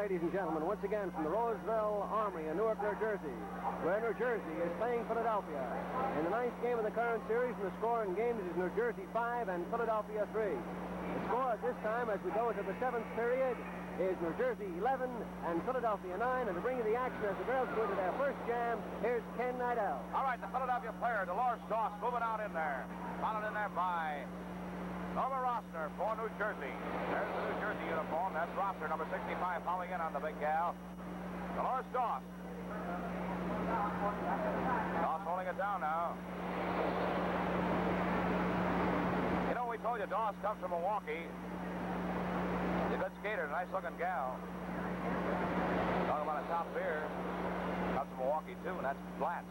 ladies and gentlemen, once again from the Roseville Armory in Newark, New Jersey, where New Jersey is playing Philadelphia. In the ninth game of the current series, and the score in games is New Jersey 5 and Philadelphia 3. The score at this time, as we go into the seventh period, is New Jersey 11 and Philadelphia 9. And to bring you the action as the girls go into their first jam, here's Ken Nidell. All right, the Philadelphia player, Dolores Doss, moving out in there. Followed in there by Norma Rossner for New Jersey. There's the New Jersey uniform. That's Rossner, number 65, following in on the big gal. Dolores Doss. Doss holding it down now. You know, we told you Doss comes from Milwaukee. She's a good skater, a nice-looking gal. Talking about a top beer. Comes from Milwaukee, too, and that's Flats.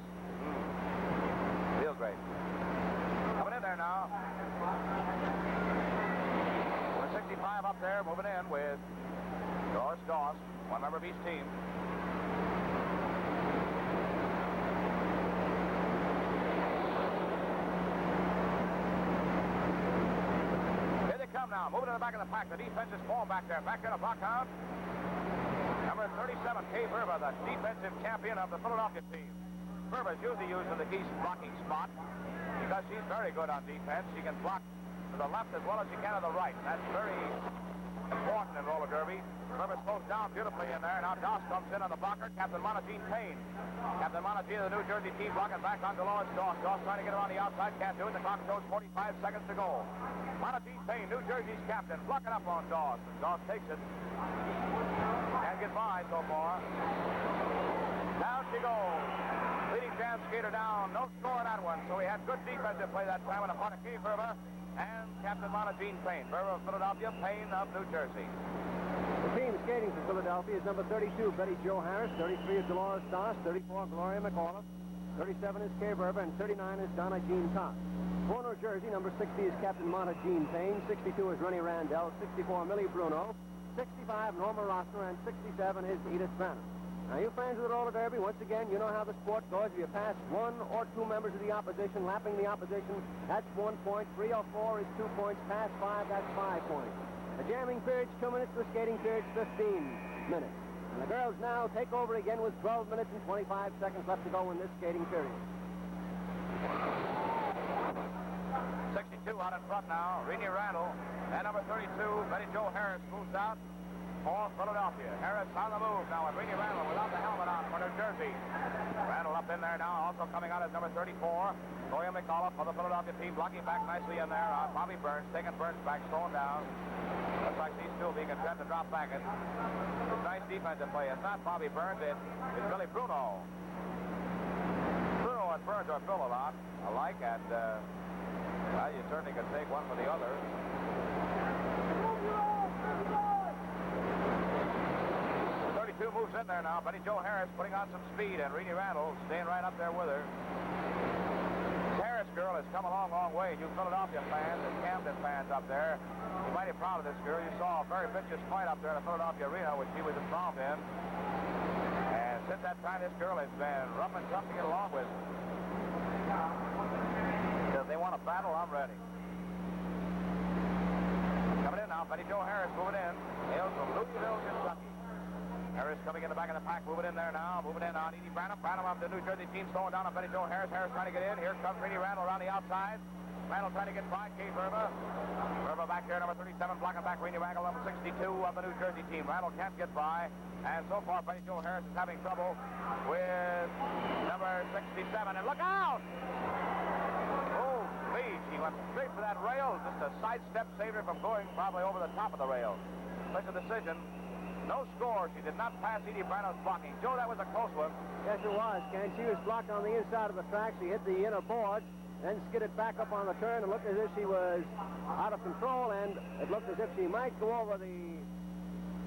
Feels great. Coming in there now. Number 65 up there, moving in with Doris Doss, one member of each team. Here they come now, moving to the back of the pack. The defense is falling back there. Back in a blockhound. Number 37, Kay Verba, the defensive champion of the Philadelphia team. Verba is usually used in the key blocking spot because she's very good on defense. She can block to the left as well as she can to the right. That's very important in roller derby. Verba's closed down beautifully in there. Now Doss comes in on the blocker. Captain Monagine Payne. Captain Monagine of the New Jersey team blocking back on Dolores Doss. Doss trying to get around the outside. Can't do it. The clock shows 45 seconds to go. Monagine Payne, New Jersey's captain, blocking up on Doss. Doss takes it. Can't get by so far. Down she goes. Leading jam skater down. No score in that one. So we had good defensive play that time on the part of Kay Verba and Captain Monagine Payne. Verba of Philadelphia, Payne of New Jersey. The team skating for Philadelphia is number 32, Betty Jo Harris. 33 is Dolores Doss. 34, Gloria McAuliffe. 37 is Kay Verba, and 39 is Donna Jean Cox. For New Jersey, number 60 is Captain Monagine Payne. 62 is Rennie Randell. 64, Millie Bruno. 65, Norma Rossner, and 67 is Edith Banner. Now, you fans of the roller derby, once again, you know how the sport goes. If you pass one or two members of the opposition, lapping the opposition, that's 1 point. 3 or 4 is 2 points. Pass 5, that's 5 points. The jamming period's 2 minutes. The skating period's 15 minutes. And the girls now take over again with 12 minutes and 25 seconds left to go in this skating period. 62 out in front now. Renee Randall. And number 32, Betty Jo Harris, moves out for Philadelphia. Harris on the move now with Renee Randall without the helmet on for New Jersey. Randall up in there now. Also coming out is number 34, Gloria McAuliffe for the Philadelphia team. Blocking back nicely in there on Bobby Burns. Taking Burns back, slowing down. Looks like she's still being content to drop back. It's nice defensive play. It's not Bobby Burns. It's Billy Bruno. Bruno and Burns are built a lot alike, and well, you certainly can take one for the other. 32 moves in there now. Betty Jo Harris putting on some speed, and Renee Randall staying right up there with her. This Harris girl has come a long, long way. You Philadelphia fans and Camden fans up there, you're mighty proud of this girl. You saw a very vicious fight up there in the Philadelphia arena, which she was involved in. And since that time, this girl has been rough and tough to get along with. If they want a battle, I'm ready. Coming in now, Betty Jo Harris moving in. Hails from Louisville, Kentucky. Harris coming in the back of the pack, moving in there now. Moving in on Edie Branham. Branham of the New Jersey team slowing down on Betty Jo Harris. Harris trying to get in. Here comes Renee Randall around the outside. Randall trying to get by Kay Verba. Verba back there, number 37, blocking back Renee Randall, number 62 of the New Jersey team. Randall can't get by. And so far, Betty Jo Harris is having trouble with number 67. And look out! Oh, please, she went straight for that rail. Just a sidestep saved her from going probably over the top of the rail. Such a decision. No score. She did not pass Edie Branham's blocking. Joe, that was a close one. Yes, it was, Ken. She was blocked on the inside of the track. She hit the inner boards, then skidded back up on the turn and looked as if she was out of control, and it looked as if she might go over the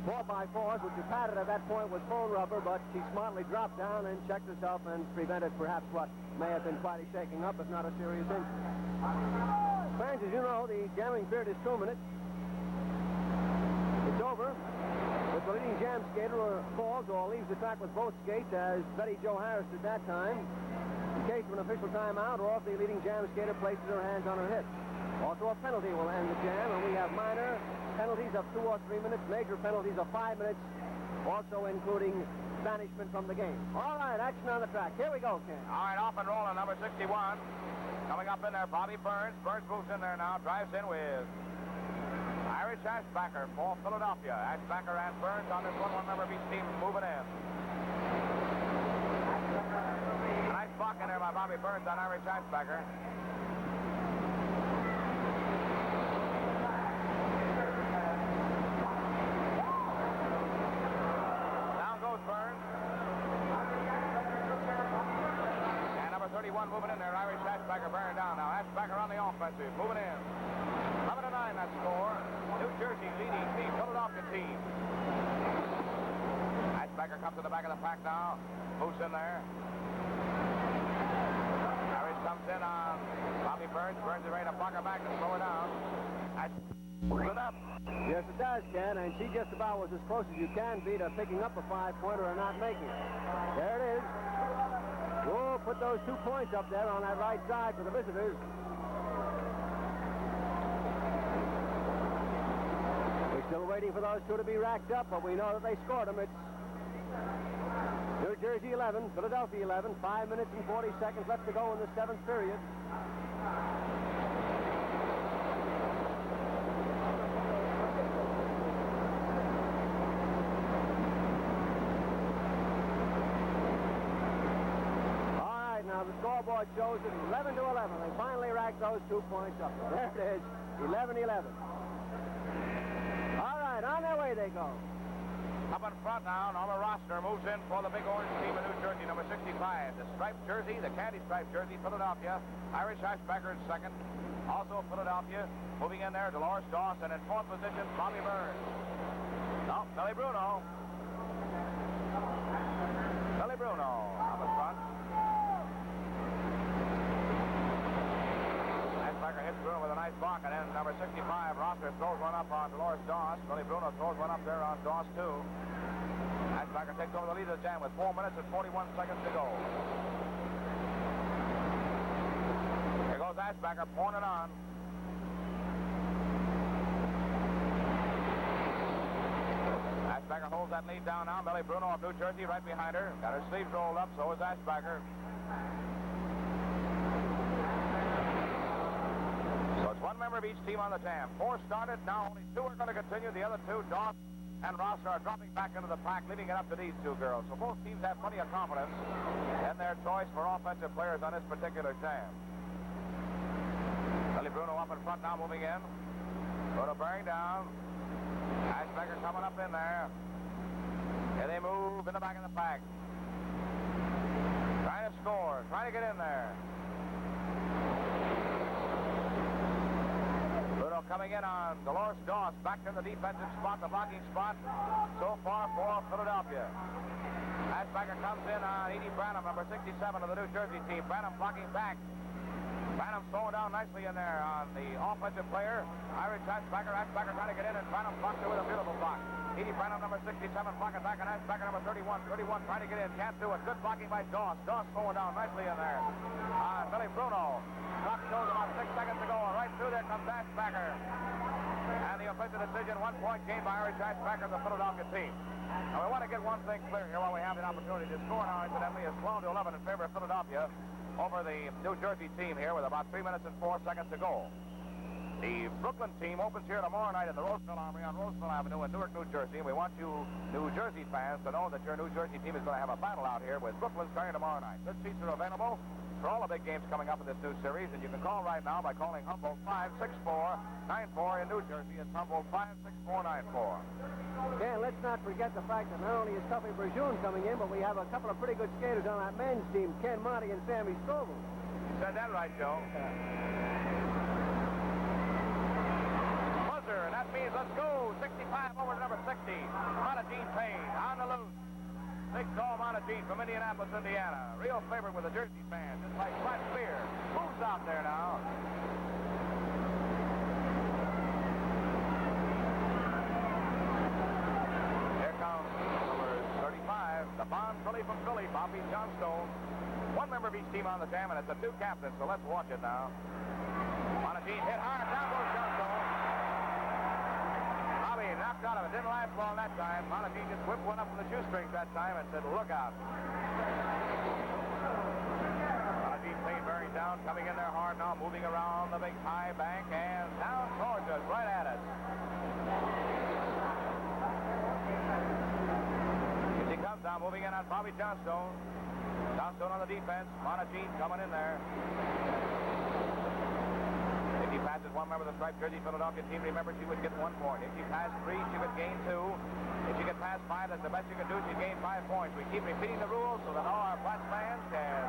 4x4s, which were padded at that point with foam rubber, but she smartly dropped down and checked herself and prevented perhaps what may have been quite a shaking up, if not a serious injury. Fans, as you know, the jamming period is 2 minutes. It's over. If the leading jam skater falls or leaves the track with both skates, as Betty Jo Harris did that time, in case of an official timeout, or if the leading jam skater places her hands on her hips. Also, a penalty will end the jam, and we have minor penalties of 2 or 3 minutes, major penalties of 5 minutes, also including banishment from the game. All right, action on the track. Here we go, Ken. All right, off and rolling, number 61. Coming up in there, Bobby Burns. Burns moves in there now, drives in with Irish Ashbacker for Philadelphia. Ashbacker and Burns on this one member of each team moving in. A nice block in there by Bobby Burns on Irish Ashbacker. Down goes Burns. And number 31 moving in there, Irish Ashbacker bearing down now. Ashbacker on the offensive, moving in. 11-9 that score. New Jersey leading the Philadelphia team. Ashbacker comes to the back of the pack now. Moves in there. Irish comes in on Bobby Burns. Burns is ready to block her back and slow her down. Good up. Yes, it does, Ken, and she just about was as close as you can be to picking up a 5-pointer or not making it. There it is. We'll put those 2 points up there on that right side for the visitors. We're still waiting for those 2 to be racked up, but we know that they scored them. It's New Jersey 11, Philadelphia 11, 5 minutes and 40 seconds left to go in the 7th period. All right, now the scoreboard shows it 11-11. They finally racked those 2 points up. There it is, 11-11. All right, on their way they go. Up in front now, Norma Rossner moves in for the big orange team of New Jersey, number 65. The striped jersey, the candy striped jersey, Philadelphia. Irish Ashbacker in second. Also Philadelphia. Moving in there, Dolores Doss, and in 4th position, Bobby Burns. No, Billy Bruno. Billy Bruno up in front. Ashbacker hits Bruno with a nice block, and then number 65, Rossner throws one up on Dolores Doss. Billy Bruno throws one up there on Doss, too. Ashbacker takes over the lead of the jam with 4 minutes and 41 seconds to go. Here goes Ashbacker pouring it on. Ashbacker holds that lead down now. Billy Bruno of New Jersey right behind her. Got her sleeves rolled up, so is Ashbacker. So it's 1 member of each team on the jam. 4 started, now only 2 are going to continue. The other 2, Doss and Rossner, are dropping back into the pack, leaving it up to these 2 girls. So both teams have plenty of confidence in their choice for offensive players on this particular jam. Billy Bruno up in front now, moving in. Bruno bearing down. Ashbacker coming up in there. Here they move in the back of the pack. Trying to score, trying to get in there. Bruno coming in on Dolores Doss, back in the defensive spot, the blocking spot, so far for Philadelphia. Ashbacker comes in on Edie Branham, number 67 of the New Jersey team. Branham blocking back. Branham slowing down nicely in there on the offensive player. Irish Ashbacker. Ashbacker trying to get in, and Branham blocks it with a beautiful block. Edie Branham, number 67, blocking back, and Ashbacker, number 31. 31 trying to get in, can't do it. Good blocking by Doss. Doss slowing down nicely in there. Billy Bruno. Clock shows about 6 seconds to go, and right through there comes Ashbacker. And the offensive decision, 1-point game by Irish Ashbacker of the Philadelphia team. Now, we want to get one thing clear here while we have the opportunity. The score now, incidentally, is 12-11 in favor of Philadelphia over the New Jersey team here with about 3 minutes and 4 seconds to go. The Brooklyn team opens here tomorrow night in the Roosevelt Armory on Roosevelt Avenue in Newark, New Jersey. And we want you New Jersey fans to know that your New Jersey team is going to have a battle out here with Brooklyn starting tomorrow night. Good seats are available for all the big games coming up in this new series, and you can call right now by calling Humboldt 56494 in New Jersey. It's Humboldt 56494. Ken, let's not forget the fact that not only is Tuffy Bergeron coming in, but we have a couple of pretty good skaters on that men's team, Ken Monty and Sammy Stovall. You said that right, Joe. Buzzer, and that means let's go. 65 over to number 60. Monagine Payne on the loose. Big tall Monagine from Indianapolis, Indiana. Real favorite with the Jersey fans, just like Brett Spear. Moves out there now. Here comes number 35, the Bond Philly from Philly, Bobby Johnstone. 1 member of each team on the jam, and it's the 2 captains, so let's watch it now. Monagine hit hard, down goes Johnstone. knocked out of it. Didn't last long that time. Monaghan just whipped one up from the shoestrings that time and said, look out. Monaghan Payne bearing down, coming in there hard now, moving around the big high bank and down towards us, right at us. Here she comes now, moving in on Bobby Johnstone. Johnstone on the defense. Monaghan coming in there. If she passes one member of the striped jersey Philadelphia team, remember she would get 1 point. If she passed 3, she would gain 2. If she could pass 5, that's the best you can do. She'd gain 5 points. We keep repeating the rules so that all our Flats fans can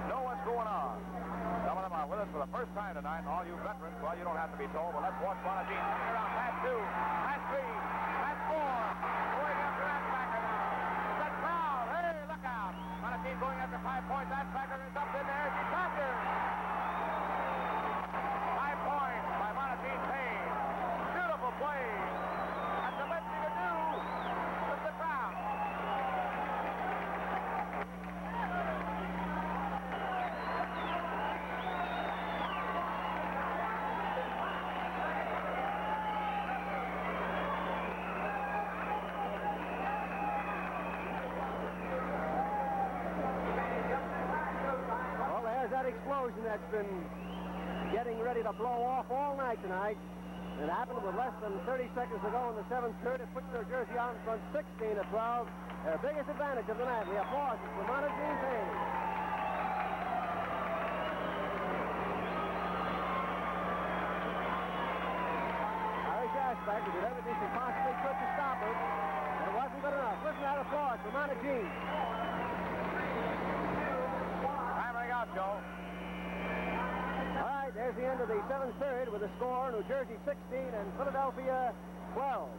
know what's going on. Some of them are with us for the first time tonight, and all you veterans, well, you don't have to be told, but let's watch Monaghan coming around. Pass 2, pass 3, pass 4. Going after Aspacker now. That crowd, hey, look out. Monaghan going after 5 points. Aspacker is up in there. She's got her. 5 points by Monaghan Payne. Beautiful play. That's the best you can do with the crowd. Well, there's that explosion that's been getting ready to blow off all night tonight. It happened with less than 30 seconds to go in the 7th period. It puts New Jersey out in front 16-12. Their biggest advantage of the night. The applause is for Monaghan Payne. Irish Aspacker did everything she possibly could to stop it. And it wasn't good enough. Listen to that applause for Monaghan. Hammering out, Joe. All right, there's the end of the 7th period with the score, New Jersey 16 and Philadelphia 12.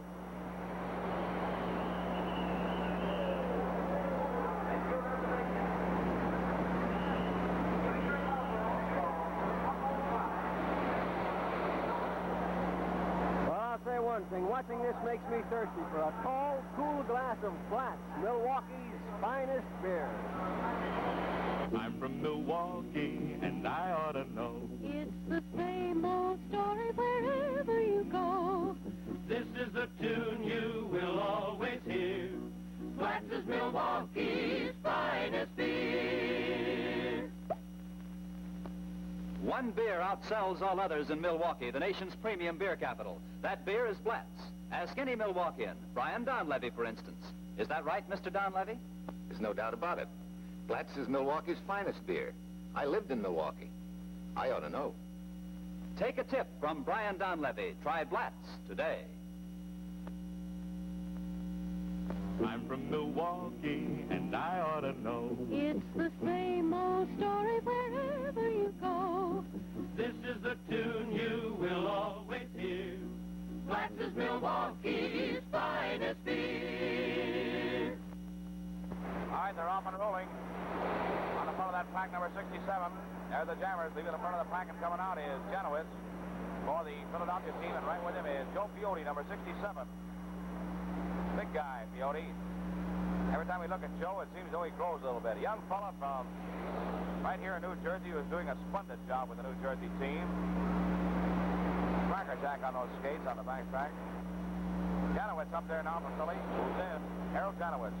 Well, I'll say one thing. Watching this makes me thirsty for a tall, cool glass of Flats, Milwaukee's finest beer. I'm from Milwaukee, and I ought to know. It's the same old story wherever you go. This is the tune you will always hear. Flats is Milwaukee's finest beer. One beer outsells all others in Milwaukee, the nation's premium beer capital. That beer is Flats. Ask any Milwaukeean, Brian Donlevy, for instance. Is that right, Mr. Donlevy? There's no doubt about it. Flats is Milwaukee's finest beer. I lived in Milwaukee. I ought to know. Take a tip from Brian Donlevy. Try Flats today. I'm from Milwaukee, and I ought to know. It's the same old story wherever you go. This is the tune you will always hear. Flats is Milwaukee's finest beer. All right, they're off and rolling. On the front of that pack, number 67. There's the Jammers. Leaving the front of the pack and coming out is Janowitz. For the Philadelphia team, and right with him is Joe Fiote, number 67. Big guy, Fiote. Every time we look at Joe, it seems as though he grows a little bit. A young fella from right here in New Jersey who's doing a splendid job with the New Jersey team. Cracker jack on those skates on the back track. Janowitz up there now for Philly. Who's in? Harold Janowitz.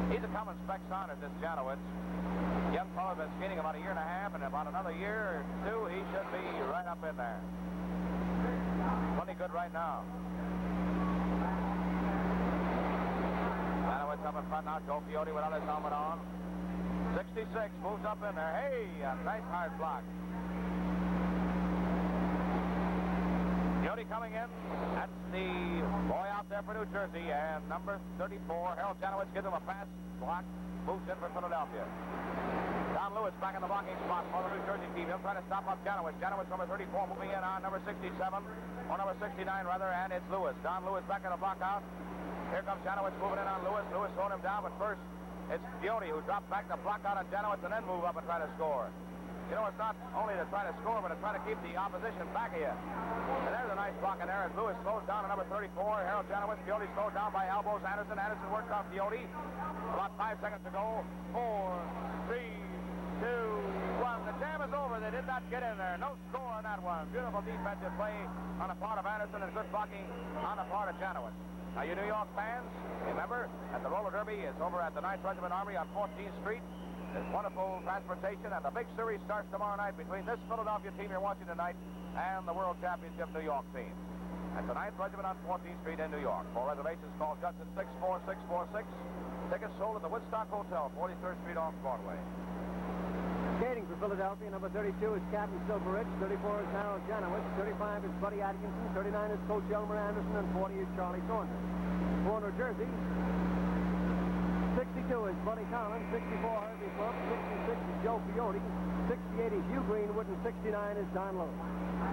He's a common spec Saunders, this Janowitz. Young fellow's been skating about a year and a half, and about another year or two, he should be right up in there. Plenty good right now. Janowitz up in front now. Joe Fiote without his helmet on. 66 moves up in there. Hey, a nice hard block. Fiote coming in. That's the boy out there for New Jersey, and number 34, Harold Janowitz, gives him a pass block. Moves in for Philadelphia. Don Lewis back in the blocking spot for the New Jersey team. He'll try to stop up Janowitz. Janowitz, number 34, moving in on number 67, or number 69, rather, and it's Lewis. Don Lewis back in the block out. Here comes Janowitz moving in on Lewis. Lewis throwing him down, but first it's Fiote who dropped back the block out on Janowitz and then move up and try to score. You know, it's not only to try to score, but to try to keep the opposition back of you. And there's a nice block in there as Lewis slows down to number 34. Harold Janowitz. Fiote slowed down by elbows. Anderson works off Fiote. About 5 seconds to go. 4, 3, 2, The jam is over. They did not get in there. No score on that one. Beautiful defensive play on the part of Anderson and good blocking on the part of Janowitz. Now, you New York fans, remember that the roller derby is over at the 9th Regiment Armory on 14th Street. There's wonderful transportation, and the big series starts tomorrow night between this Philadelphia team you're watching tonight and the World Championship New York team. At the 9th Regiment on 14th Street in New York. For reservations, call Judson 64646. Tickets sold at the Woodstock Hotel, 43rd Street off Broadway. Skating for Philadelphia, number 32 is Captain Silverich, 34 is Harold Janowitz, 35 is Buddy Atkinson, 39 is Coach Elmer Anderson, and 40 is Charlie Saunders. For New Jersey, 62 is Buddy Collins, 64 Herbie Brooks, 66 is Joe Fiore, 68 is Hugh Greenwood, and 69 is Don Lewis.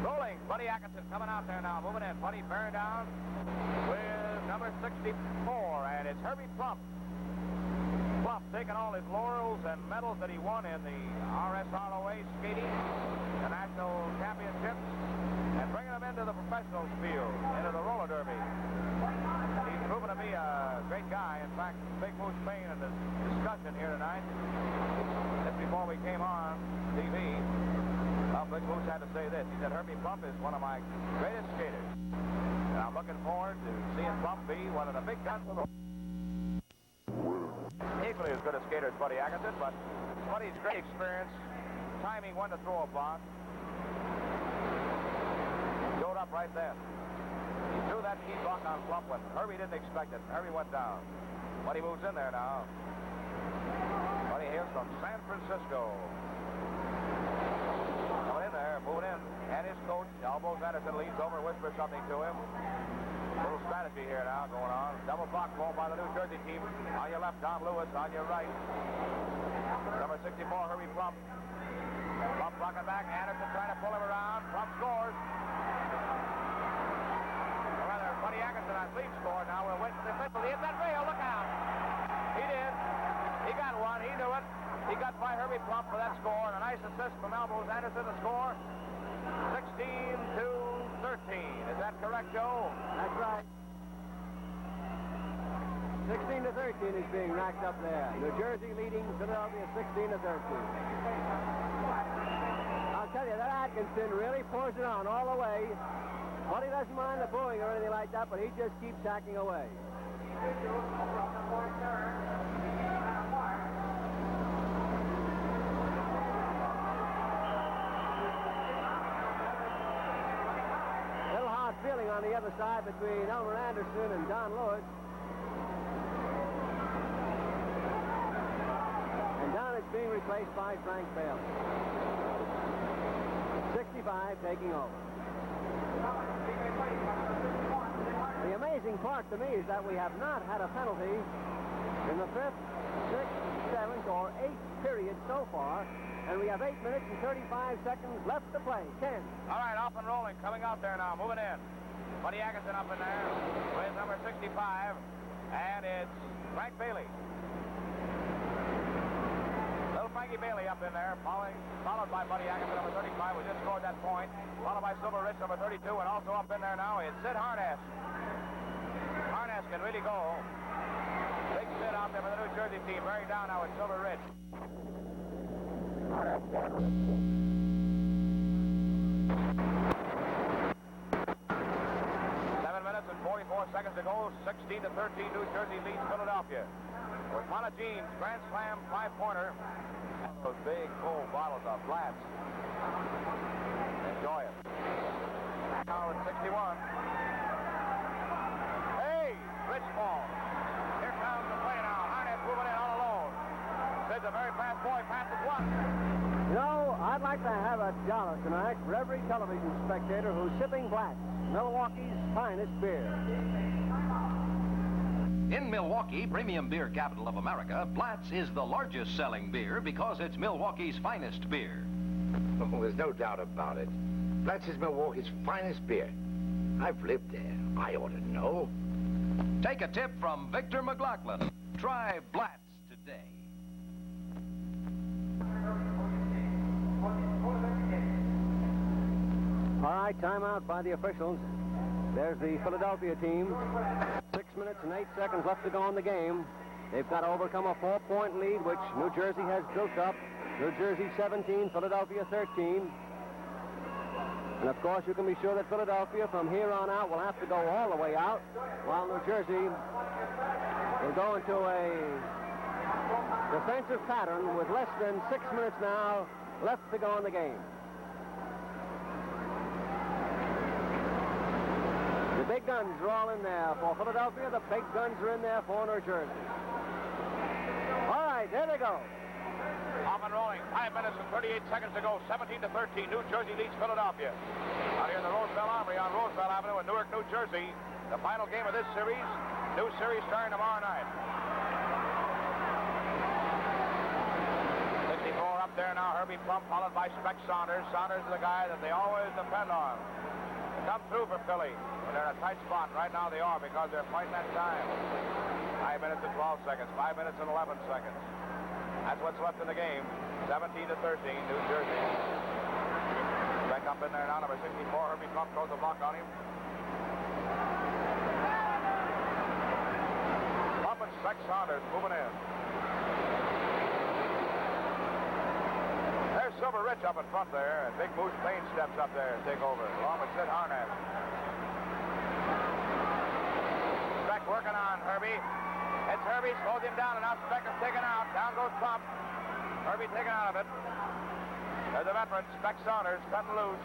Rolling, Buddy Atkinson coming out there now, moving in. Buddy bearing down with number 64, and it's Herbie Plump. Plump taking all his laurels and medals that he won in the RSROA skating, the national championships, and bringing them into the professional field, into the roller derby. He's proven to be a great guy. In fact, Big Moose Payne in the discussion here tonight, just before we came on TV, Big Moose had to say this. He said, Herbie Plump is one of my greatest skaters. And I'm looking forward to seeing Plump be one of the big guns of the equally as good a skater as Buddy Atkinson, but Buddy's great experience, timing when to throw a block, showed up right then. He threw that key block on Plump when Herbie didn't expect it. Herbie went down. Buddy moves in there now. Buddy hails from San Francisco. Coming in there, moving in. And his coach, elbows Anderson, leans over, whispers something to him. A little strategy here now going on. Double block ball by the New Jersey team. On your left, Don Lewis. On your right, number 64, Herbie Plump. Plump blocking back. Anderson trying to pull him around. Plump scores. Or rather, Buddy Atkinson, I believe, scored. Now we'll wait for the official. He hit that rail. Look out. He did. He got one. He knew it. He got by Herbie Plump for that score. And a nice assist from Elbows Anderson to score. 16-13. Is that correct, Joe? That's right. 16-13 is being racked up there. New Jersey leading Philadelphia 16-13. I'll tell you, that Atkinson really pours it on all the way. Buddy doesn't mind the booing or anything like that, but he just keeps hacking away. Feeling on the other side between Elmer Anderson and Don Lewis. And Don is being replaced by Frank Bailey. 65 taking over. The amazing part to me is that we have not had a penalty in the 5th, 6th, 7th, or 8th period so far. And we have 8 minutes and 35 seconds left to play. Ken. All right, off and rolling. Coming out there now. Moving in. Buddy Atkinson up in there with number 65. And it's Frank Bailey. Little Frankie Bailey up in there, followed by Buddy Atkinson, number 35, who just scored that point. Followed by Silverich, number 32, and also up in there now is Sid Harness. Harness can really go. Big Sid out there for the New Jersey team, bearing down now with Silverich. 44 seconds to go. 16-13, New Jersey leads Philadelphia. With Monagene's Grand Slam 5-pointer. Those big, full bottles of Blatz. Enjoy it. Now at 61. Hey, Rich ball. Here comes the play now. Harness moving in all alone. Sid's a very fast boy. Passes one. You know, I'd like to have $1 tonight for every television spectator who's sipping Blatz, Milwaukee's finest beer. In Milwaukee, premium beer capital of America, Blatz is the largest selling beer because it's Milwaukee's finest beer. Oh, there's no doubt about it. Blatz is Milwaukee's finest beer. I've lived there. I ought to know. Take a tip from Victor McLaughlin. Try Blatz today. All right, timeout by the officials. There's the Philadelphia team. 6 minutes and 8 seconds left to go in the game. They've got to overcome a 4-point lead, which New Jersey has built up. New Jersey 17, Philadelphia 13. And, of course, you can be sure that Philadelphia, from here on out, will have to go all the way out, while New Jersey will go into a defensive pattern with less than 6 minutes now left to go in the game. The big guns are all in there for Philadelphia. The big guns are in there for New Jersey. All right, there they go. Off and rolling. 5 minutes and 38 seconds to go. 17-13. New Jersey leads Philadelphia. Out here in the Roosevelt Armory on Roosevelt Avenue in Newark, New Jersey. The final game of this series. New series starting tomorrow night. 64 up there now. Herbie Plum followed by Speck Saunders. Saunders is the guy that they always depend on. They come through for Philly. When they're in a tight spot. Right now they are because they're fighting that time. 5 minutes and 12 seconds. 5 minutes and 11 seconds. That's what's left in the game. 17-13, New Jersey. Back up in there now, number 64. Herbie Plum throws a block on him. Plum and Speck Saunders moving in. There's Silver Rich up in front there, and Big Moose Payne steps up there and take over, along with Sid Harnett. Speck working on Herbie. It's Herbie, slows him down, and now Speck is taken out. Down goes Plump. Herbie taken out of it. There's a veteran, Speck Saunders, cutting loose.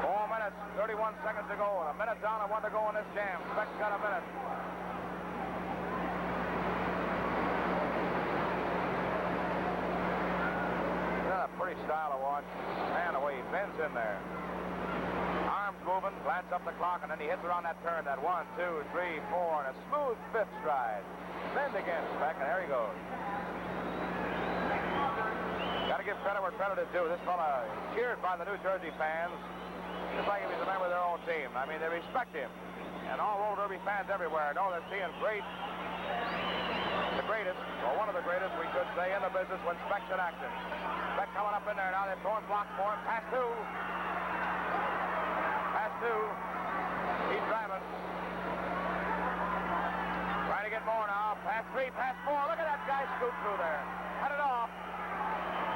4 minutes, 31 seconds to go, and a minute down and 1 to go in this jam. Speck's got a minute. Isn't that a pretty style to watch? Man, the way he bends in there. Arms moving, glance up the clock, and then he hits around that turn, that 1, 2, 3, 4, and a smooth fifth stride. Bend again, Speck, and there he goes. Got to give credit where credit is due. This fella cheered by the New Jersey fans, just like if he's a member of their own team. I mean, they respect him. And all Old Derby fans everywhere know they're seeing the greatest, or one of the greatest, we could say, in the business when Speck's in action. Speck coming up in there now. They're throwing blocks for him. Pass two. He's driving. Trying to get more now. Pass 3, pass 4. Look at that guy scoot through there. Cut it off.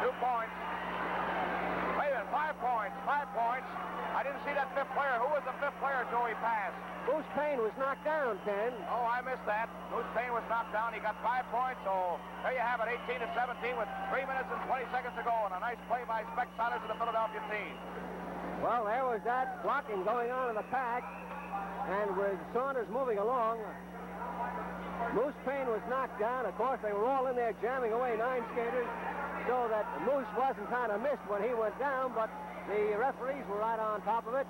2 points. Wait a minute, 5 points. 5 points. I didn't see that fifth player. Who was the fifth player Joey passed? Moose Payne was knocked down, Ken. Oh, I missed that. Moose Payne was knocked down. He got 5 points. So there you have it, 18-17 with 3 minutes and 20 seconds to go. And a nice play by Speck Saunders of the Philadelphia team. Well, there was that blocking going on in the pack, and with Saunders moving along, Moose Payne was knocked down. Of course, they were all in there jamming away 9 skaters, so that Moose wasn't kind of missed when he went down, but the referees were right on top of it.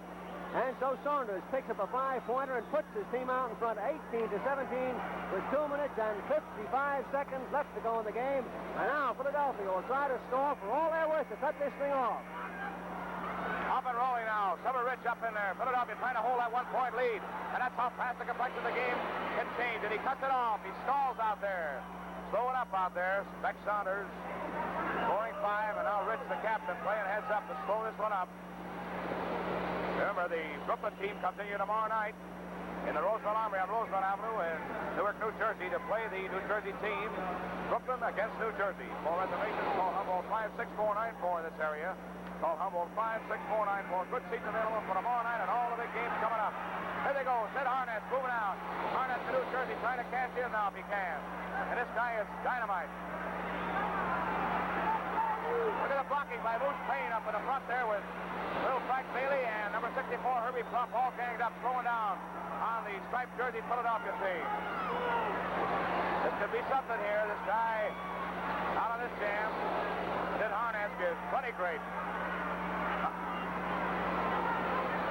And so Saunders picks up a 5-pointer and puts his team out in front 18-17 with 2 minutes and 55 seconds left to go in the game. And now Philadelphia will try to score for all they're worth to cut this thing off. Up and rolling now. Silver Rich up in there. Philadelphia trying to hold that 1-point lead. And that's how fast the complexion of the game can change. And he cuts it off. He stalls out there. Slowing up out there. Speck Saunders scoring 5. And now Rich, the captain, playing heads up to slow this one up. Remember, the Brooklyn team continue tomorrow night in the Roosevelt Armory on Roosevelt Avenue in Newark, New Jersey to play the New Jersey team. Brooklyn against New Jersey. For reservations, call Humboldt 56494 in this area. Call Humboldt 56494. Good seats available for tomorrow night and all the big games coming up. Here they go. Sid Harnett moving out. Harnett to New Jersey trying to cash in now if he can. And this guy is dynamite. Look at the blocking by Moose Payne up in the front there with little Frank Bailey and number 64 Herbie Plump all ganged up, slowing down on the striped jersey Philadelphia team. This could be something here. This guy out on this jam, Sid Harnett, is plenty great.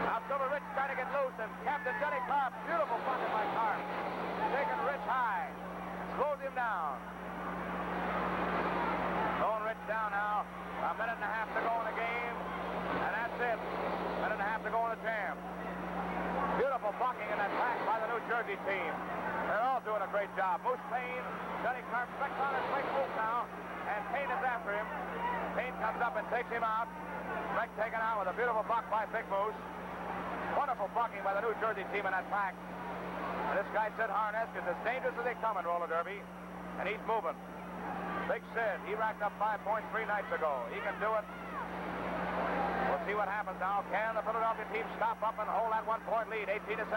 Now Silver Rich trying to get loose, and Captain Johnny Clark, beautiful bucket by Clark, taking Rich high, slows him down. Slowing Rich down now. A minute and a half to go in the game, and that's it. A minute and a half to go in the jam. Beautiful blocking in that pack by the New Jersey team. They're all doing a great job. Moose Payne, Johnny Clark, Speck on his quick move now, and Payne is after him. Payne comes up and takes him out. Speck taken out with a beautiful block by Big Moose. Wonderful blocking by the New Jersey team in that pack. And this guy, Sid Harness, is as dangerous as they come in roller derby, and he's moving. Big Sid, he racked up 5 points 3 nights ago. He can do it. We'll see what happens now. Can the Philadelphia team stop up and hold that 1-point lead, 18-17?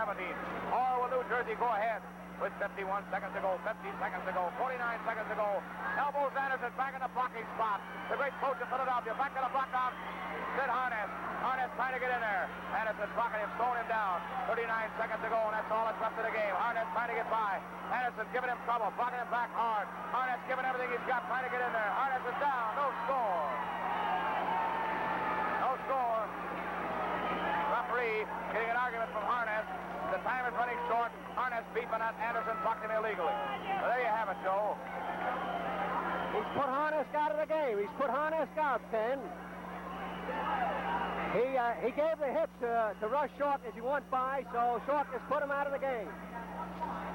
Or will New Jersey go ahead with 51 seconds to go, 50 seconds to go, 49 seconds to go? Elbows Anderson back in the blocking spot. The great coach of Philadelphia back in the block out. Sid Harness. Harness trying to get in there. Anderson blocking him, slowing him down. 39 seconds to go, and that's all that's left of the game. Harness trying to get by. Anderson giving him trouble, blocking him back hard. Harness giving everything he's got, trying to get in there. Harness is down. No score. No score. Referee getting an argument from Harness. The time is running short. Harness beeping at Anderson, blocked him illegally. So there you have it, Joe. He's put Harness out of the game. He's put Harness out, Ken. He gave the hit to Russ Short as he went by, so Short has put him out of the game.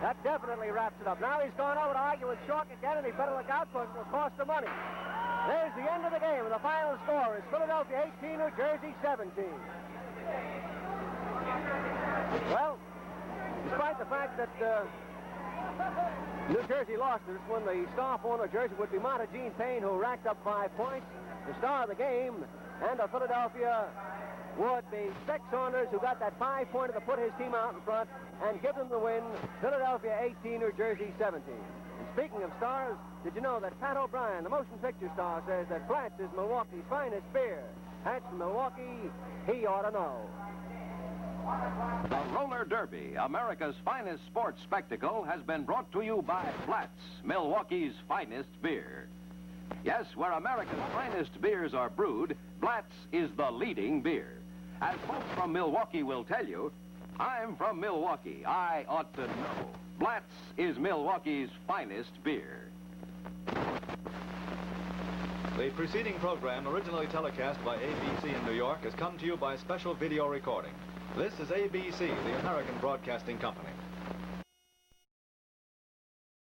That definitely wraps it up. Now he's gone over to argue with Short again, and he better look out because it'll cost the money. There's the end of the game, and the final score is Philadelphia 18, New Jersey 17. Well, despite the fact that New Jersey lost this one, the star for New Jersey would be Montejean Payne, who racked up 5 points. The star of the game, and of Philadelphia would be Speck Saunders, who got that 5-pointer to put his team out in front and give them the win. Philadelphia 18, New Jersey 17. And speaking of stars, did you know that Pat O'Brien, the motion picture star, says that Blatz is Milwaukee's finest beer? Pat's from Milwaukee, he ought to know. The Roller Derby, America's finest sports spectacle, has been brought to you by Blatz, Milwaukee's finest beer. Yes, where America's finest beers are brewed, Blatz is the leading beer. As folks from Milwaukee will tell you, I'm from Milwaukee. I ought to know. Blatz is Milwaukee's finest beer. The preceding program, originally telecast by ABC in New York, has come to you by special video recording. This is ABC, the American Broadcasting Company.